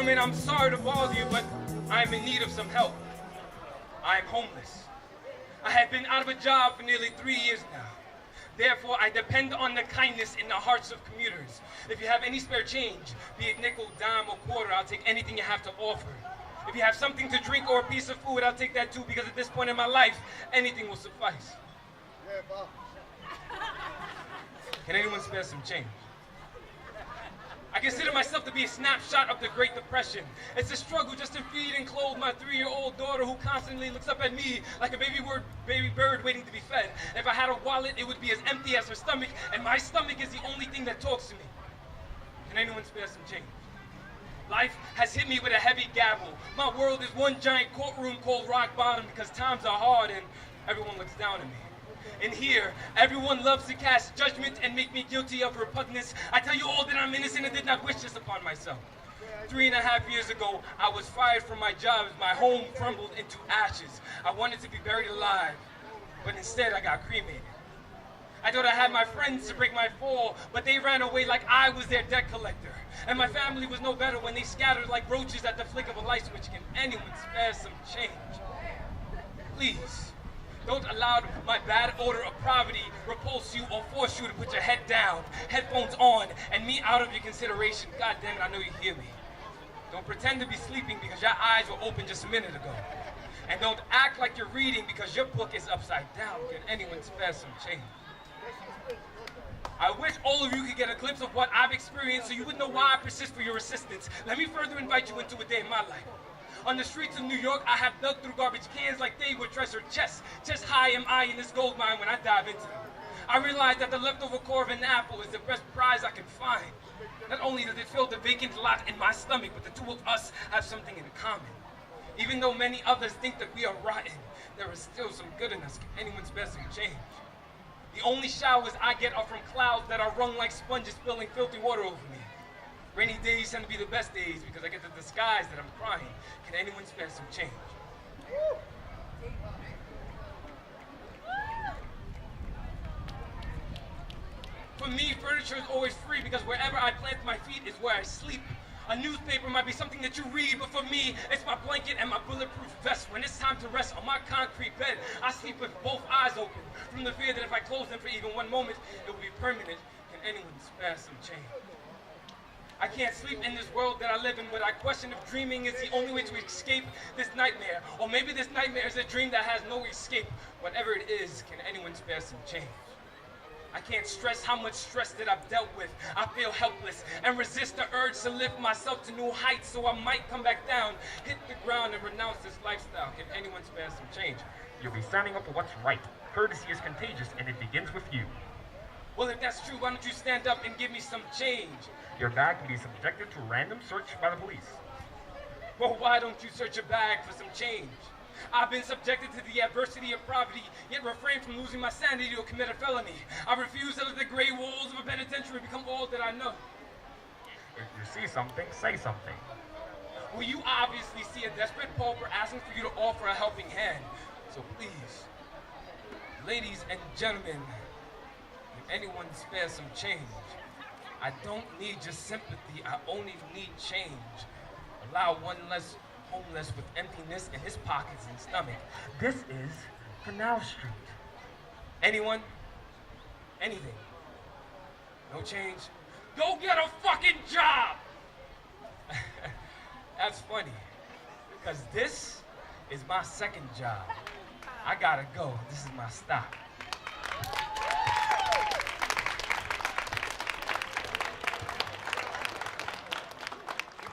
gentlemen, I'm sorry to bother you, but I am in need of some help. I am homeless. I have been out of a job for nearly 3 years now. Therefore, I depend on the kindness in the hearts of commuters. If you have any spare change, be it nickel, dime, or quarter, I'll take anything you have to offer. If you have something to drink or a piece of food, I'll take that too, because at this point in my life, anything will suffice. Yeah, Bob. Can anyone spare some change? I consider myself to be a snapshot of the Great Depression. It's a struggle just to feed and clothe my 3-year-old daughter who constantly looks up at me like a baby bird waiting to be fed. If I had a wallet, it would be as empty as her stomach, and my stomach is the only thing that talks to me. Can anyone spare some change? Life has hit me with a heavy gavel. My world is one giant courtroom called rock bottom because times are hard and everyone looks down at me. In here, everyone loves to cast judgment and make me guilty of repugnance. I tell you all that I'm innocent and did not wish this upon myself. 3.5 years ago, I was fired from my job as my home crumbled into ashes. I wanted to be buried alive, but instead I got cremated. I thought I had my friends to break my fall, but they ran away like I was their debt collector. And my family was no better when they scattered like roaches at the flick of a light switch. Can anyone spare some change? Please. Don't allow my bad odor of poverty repulse you or force you to put your head down, headphones on, and me out of your consideration. God damn it, I know you hear me. Don't pretend to be sleeping because your eyes were open just a minute ago. And don't act like you're reading because your book is upside down. Can anyone spare some change? I wish all of you could get a glimpse of what I've experienced so you would know why I persist for your assistance. Let me further invite you into a day in my life. On the streets of New York, I have dug through garbage cans like they were treasure chests. Chest high am I in this gold mine when I dive into them. I realize that the leftover core of an apple is the best prize I can find. Not only does it fill the vacant lot in my stomach, but the two of us have something in common. Even though many others think that we are rotten, there is still some good in us. Can anyone spare some change? The only showers I get are from clouds that are wrung like sponges spilling filthy water over me. Rainy days tend to be the best days because I get to disguise that I'm crying. Can anyone spare some change? For me, furniture is always free because wherever I plant my feet is where I sleep. A newspaper might be something that you read, but for me, it's my blanket and my bulletproof vest. When it's time to rest on my concrete bed, I sleep with both eyes open from the fear that if I close them for even one moment, it will be permanent. Can anyone spare some change? I can't sleep in this world that I live in, but I question if dreaming is the only way to escape this nightmare. Or maybe this nightmare is a dream that has no escape. Whatever it is, can anyone spare some change? I can't stress how much stress that I've dealt with. I feel helpless and resist the urge to lift myself to new heights so I might come back down, hit the ground and renounce this lifestyle. Can anyone spare some change? You'll be standing up for what's right. Courtesy is contagious and it begins with you. Well, if that's true, why don't you stand up and give me some change? Your bag will be subjected to random search by the police. Well, why don't you search your bag for some change? I've been subjected to the adversity of poverty, yet refrain from losing my sanity or commit a felony. I refuse to let the gray walls of a penitentiary become all that I know. If you see something, say something. Well, you obviously see a desperate pauper asking for you to offer a helping hand. So please, ladies and gentlemen, if anyone spare some change, I don't need your sympathy, I only need change. Allow one less homeless with emptiness in his pockets and stomach. This is Canal Street. Anyone? Anything? No change? Go get a fucking job! That's funny, because this is my second job. I gotta go. This is my stop.